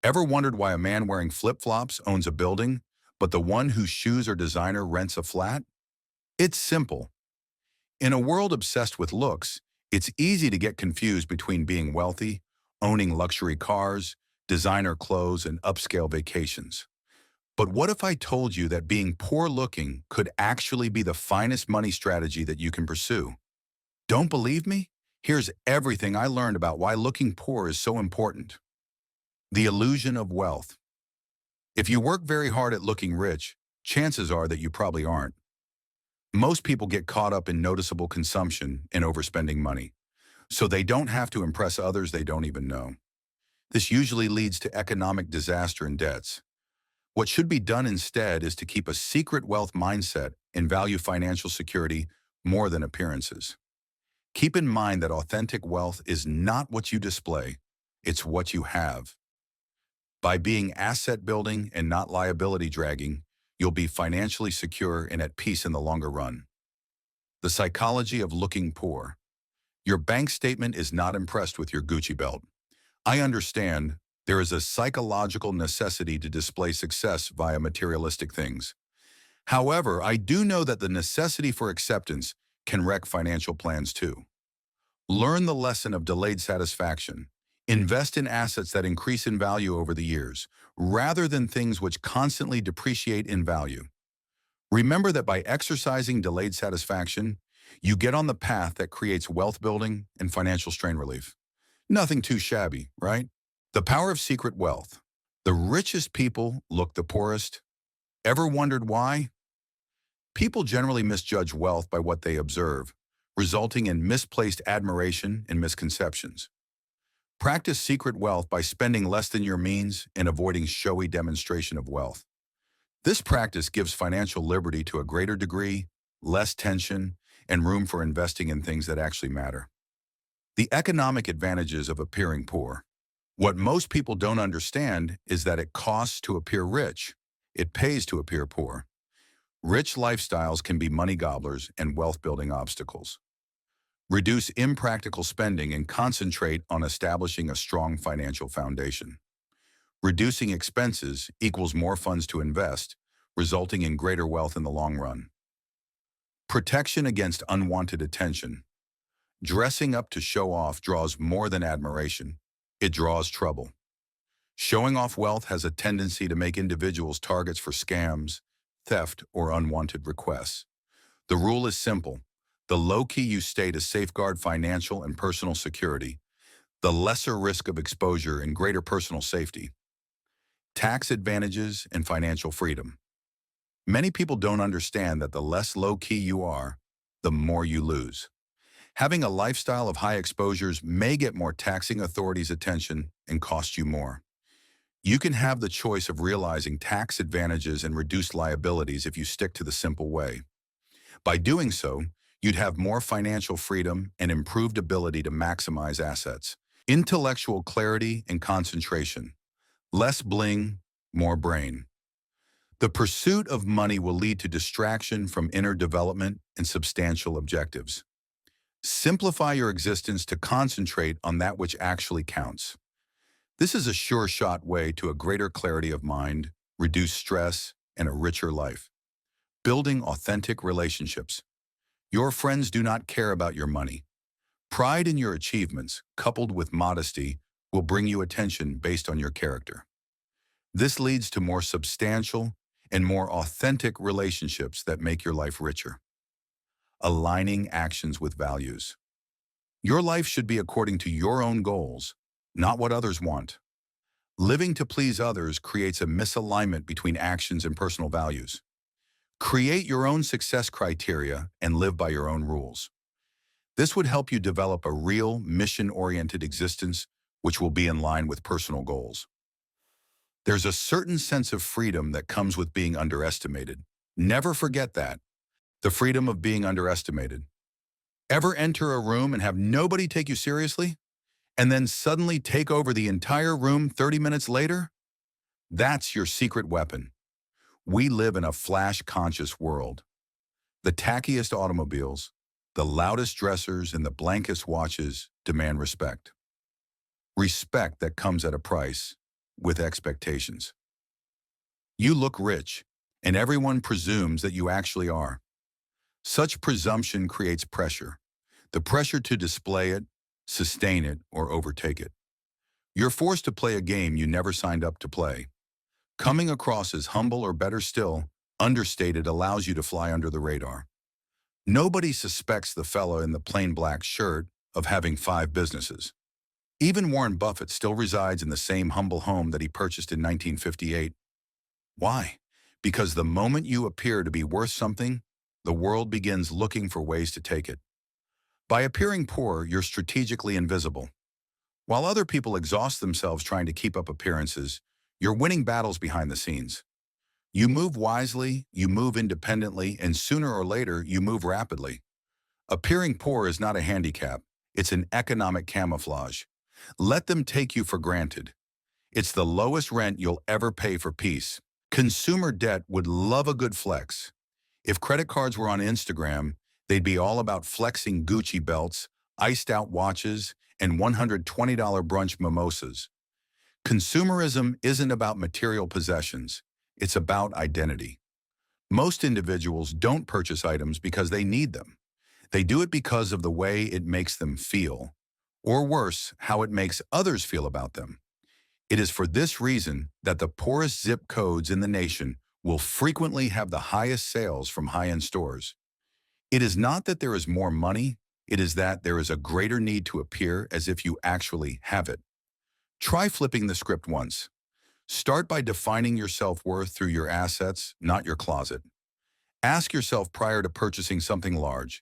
Ever wondered why a man wearing flip-flops owns a building, but the one whose shoes are designer rents a flat? It's simple. In a world obsessed with looks, it's easy to get confused between being wealthy, owning luxury cars, designer clothes, and upscale vacations. But what if I told you that being poor-looking could actually be the finest money strategy that you can pursue? Don't believe me? Here's everything I learned about why looking poor is so important. The illusion of wealth. If you work very hard at looking rich, chances are that you probably aren't. Most people get caught up in noticeable consumption and overspending money, so they don't have to impress others they don't even know. This usually leads to economic disaster and debts. What should be done instead is to keep a secret wealth mindset and value financial security more than appearances. Keep in mind that authentic wealth is not what you display, it's what you have. By being asset building and not liability dragging, you'll be financially secure and at peace in the longer run. The psychology of looking poor. Your bank statement is not impressed with your Gucci belt. I understand there is a psychological necessity to display success via materialistic things. However, I do know that the necessity for acceptance can wreck financial plans too. Learn the lesson of delayed satisfaction. Invest in assets that increase in value over the years, rather than things which constantly depreciate in value. Remember that by exercising delayed satisfaction, you get on the path that creates wealth building and financial strain relief. Nothing too shabby, right? The power of secret wealth. The richest people look the poorest. Ever wondered why? People generally misjudge wealth by what they observe, resulting in misplaced admiration and misconceptions. Practice secret wealth by spending less than your means and avoiding showy demonstration of wealth. This practice gives financial liberty to a greater degree, less tension, and room for investing in things that actually matter. The economic advantages of appearing poor. What most people don't understand is that it costs to appear rich. It pays to appear poor. Rich lifestyles can be money gobblers and wealth-building obstacles. Reduce impractical spending and concentrate on establishing a strong financial foundation. Reducing expenses equals more funds to invest, resulting in greater wealth in the long run. Protection against unwanted attention. Dressing up to show off draws more than admiration. It draws trouble. Showing off wealth has a tendency to make individuals targets for scams, theft, or unwanted requests. The rule is simple. The low-key you stay to safeguard financial and personal security, the lesser risk of exposure and greater personal safety. Tax advantages and financial freedom. Many people don't understand that the less low-key you are, the more you lose. Having a lifestyle of high exposures may get more taxing authorities' attention and cost you more. You can have the choice of realizing tax advantages and reduced liabilities if you stick to the simple way. By doing so, you'd have more financial freedom and improved ability to maximize assets, intellectual clarity and concentration, less bling, more brain. The pursuit of money will lead to distraction from inner development and substantial objectives. Simplify your existence to concentrate on that which actually counts. This is a sure-shot way to a greater clarity of mind, reduced stress, and a richer life. Building authentic relationships. Your friends do not care about your money. Pride in your achievements, coupled with modesty, will bring you attention based on your character. This leads to more substantial and more authentic relationships that make your life richer. Aligning actions with values. Your life should be according to your own goals, not what others want. Living to please others creates a misalignment between actions and personal values. Create your own success criteria and live by your own rules. This would help you develop a real, mission-oriented existence which will be in line with personal goals. There's a certain sense of freedom that comes with being underestimated. Never forget that. The freedom of being underestimated. Ever enter a room and have nobody take you seriously? And then suddenly take over the entire room 30 minutes later? That's your secret weapon. We live in a flash-conscious world. The tackiest automobiles, the loudest dressers, and the blankest watches demand respect. Respect that comes at a price. with expectations. You look rich, and everyone presumes that you actually are. Such presumption creates pressure. The pressure to display it, sustain it, or overtake it. You're forced to play a game you never signed up to play. Coming across as humble or better still, understated allows you to fly under the radar. Nobody suspects the fellow in the plain black shirt of having 5 businesses. Even Warren Buffett still resides in the same humble home that he purchased in 1958. Why? Because the moment you appear to be worth something, the world begins looking for ways to take it. By appearing poor, you're strategically invisible. While other people exhaust themselves trying to keep up appearances, you're winning battles behind the scenes. You move wisely, you move independently, and sooner or later, you move rapidly. Appearing poor is not a handicap. It's an economic camouflage. Let them take you for granted. It's the lowest rent you'll ever pay for peace. Consumer debt would love a good flex. If credit cards were on Instagram, they'd be all about flexing Gucci belts, iced out watches, and $120 brunch mimosas. Consumerism isn't about material possessions. It's about identity. Most individuals don't purchase items because they need them. They do it because of the way it makes them feel, or worse, how it makes others feel about them. It is for this reason that the poorest zip codes in the nation will frequently have the highest sales from high-end stores. It is not that there is more money, it is that there is a greater need to appear as if you actually have it. Try flipping the script once. Start by defining your self-worth through your assets, not your closet. Ask yourself prior to purchasing something large,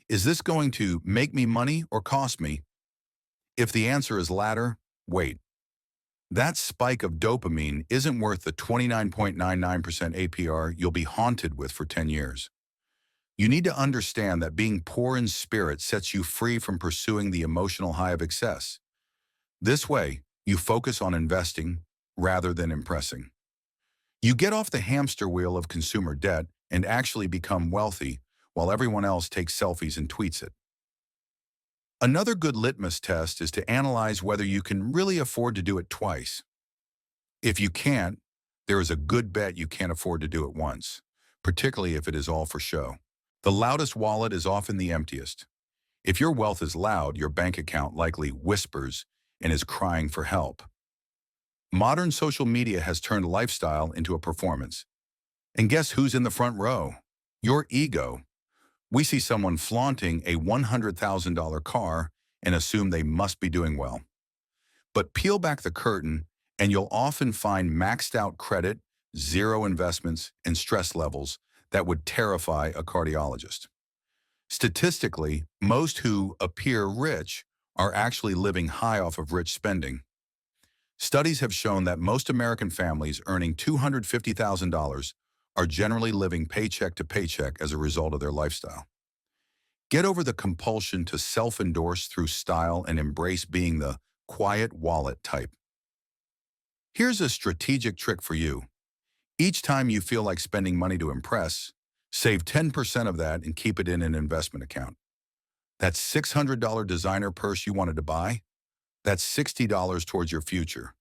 is this going to make me money or cost me? If the answer is latter, wait. That spike of dopamine isn't worth the 29.99% APR you'll be haunted with for 10 years. You need to understand that being poor in spirit sets you free from pursuing the emotional high of excess. This way, you focus on investing rather than impressing. You get off the hamster wheel of consumer debt and actually become wealthy while everyone else takes selfies and tweets it. Another good litmus test is to analyze whether you can really afford to do it twice. If you can't, there is a good bet you can't afford to do it once, particularly if it is all for show. The loudest wallet is often the emptiest. If your wealth is loud, your bank account likely whispers and is crying for help. Modern social media has turned lifestyle into a performance. And guess who's in the front row? Your ego. We see someone flaunting a $100,000 car and assume they must be doing well. But peel back the curtain and you'll often find maxed out credit, zero investments, and stress levels that would terrify a cardiologist. Statistically, most who appear rich are actually living high off of rich spending. Studies have shown that most American families earning $250,000 are generally living paycheck to paycheck as a result of their lifestyle. Get over the compulsion to self-endorse through style and embrace being the quiet wallet type. Here's a strategic trick for you. Each time you feel like spending money to impress, save 10% of that and keep it in an investment account. That $600 designer purse you wanted to buy, that's $60 towards your future.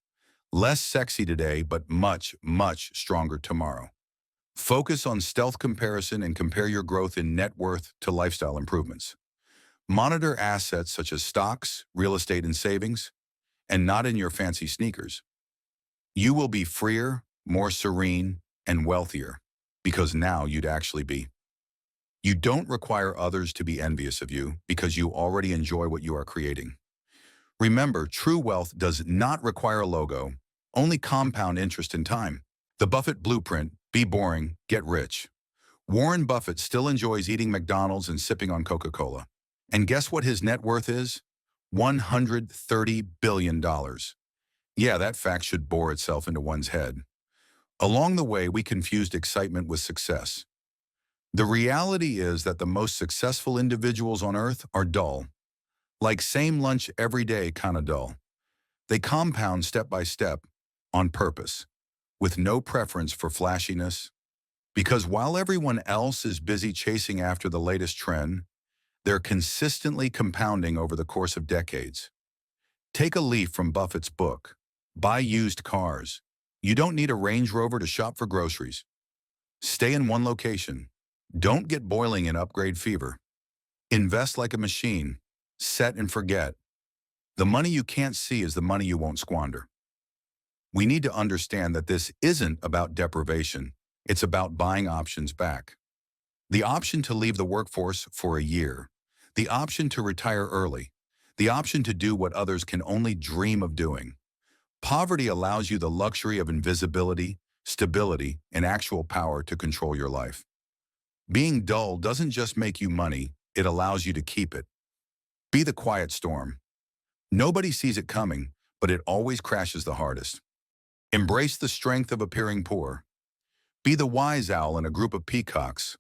Less sexy today, but much, much stronger tomorrow. Focus on stealth comparison and compare your growth in net worth to lifestyle improvements. Monitor assets such as stocks, real estate, and savings, and not in your fancy sneakers. You will be freer, more serene, and wealthier because now you'd actually be. You don't require others to be envious of you because you already enjoy what you are creating. Remember, true wealth does not require a logo, only compound interest in time. The Buffett blueprint: be boring, get rich. Warren Buffett still enjoys eating McDonald's and sipping on Coca-Cola. And guess what his net worth is? $130 billion. Yeah, that fact should bore itself into one's head. Along the way, we confused excitement with success. The reality is that the most successful individuals on earth are dull. Like same lunch every day kinda dull. They compound step by step, on purpose, with no preference for flashiness. Because while everyone else is busy chasing after the latest trend, they're consistently compounding over the course of decades. Take a leaf from Buffett's book, Buy used cars. You don't need a Range Rover to shop for groceries. Stay in one location. Don't get boiling in upgrade fever. Invest like a machine. Set and forget. The money you can't see is the money you won't squander. We need to understand that this isn't about deprivation. It's about buying options back. The option to leave the workforce for a year. The option to retire early. The option to do what others can only dream of doing. Poverty allows you the luxury of invisibility, stability, and actual power to control your life. Being dull doesn't just make you money, it allows you to keep it. Be the quiet storm. Nobody sees it coming, but it always crashes the hardest. Embrace the strength of appearing poor. Be the wise owl in a group of peacocks.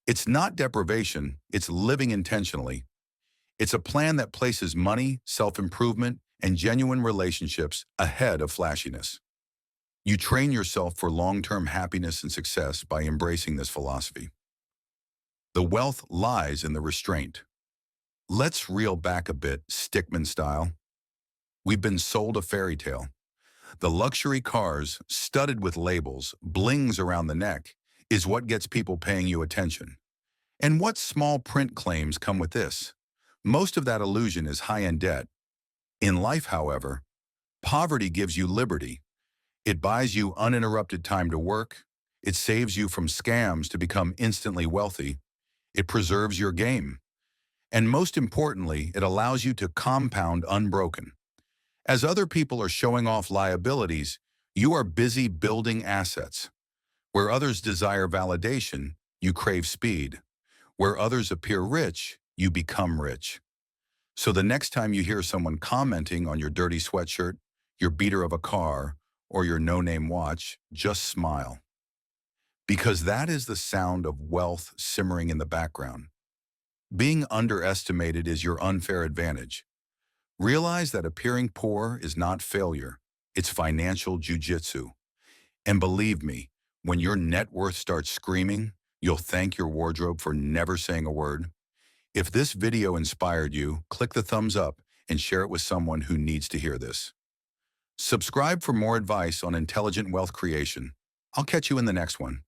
It's not deprivation, it's living intentionally. It's a plan that places money, self-improvement, and genuine relationships ahead of flashiness. You train yourself for long-term happiness and success by embracing this philosophy. The wealth lies in the restraint. Let's reel back a bit, stickman style. We've been sold a fairy tale. The luxury cars, studded with labels, blings around the neck, is what gets people paying you attention. And what small print claims come with this? Most of that illusion is high-end debt. In life, however, poverty gives you liberty. It buys you uninterrupted time to work. It saves you from scams to become instantly wealthy. It preserves your game. And most importantly, it allows you to compound unbroken. As other people are showing off liabilities, you are busy building assets. Where others desire validation, you crave speed. Where others appear rich, you become rich. So the next time you hear someone commenting on your dirty sweatshirt, your beater of a car, or your no-name watch, just smile. Because that is the sound of wealth simmering in the background. Being underestimated is your unfair advantage. Realize that appearing poor is not failure, it's financial jujitsu. And believe me, when your net worth starts screaming, you'll thank your wardrobe for never saying a word. If this video inspired you, click the thumbs up and share it with someone who needs to hear this. Subscribe for more advice on intelligent wealth creation. I'll catch you in the next one.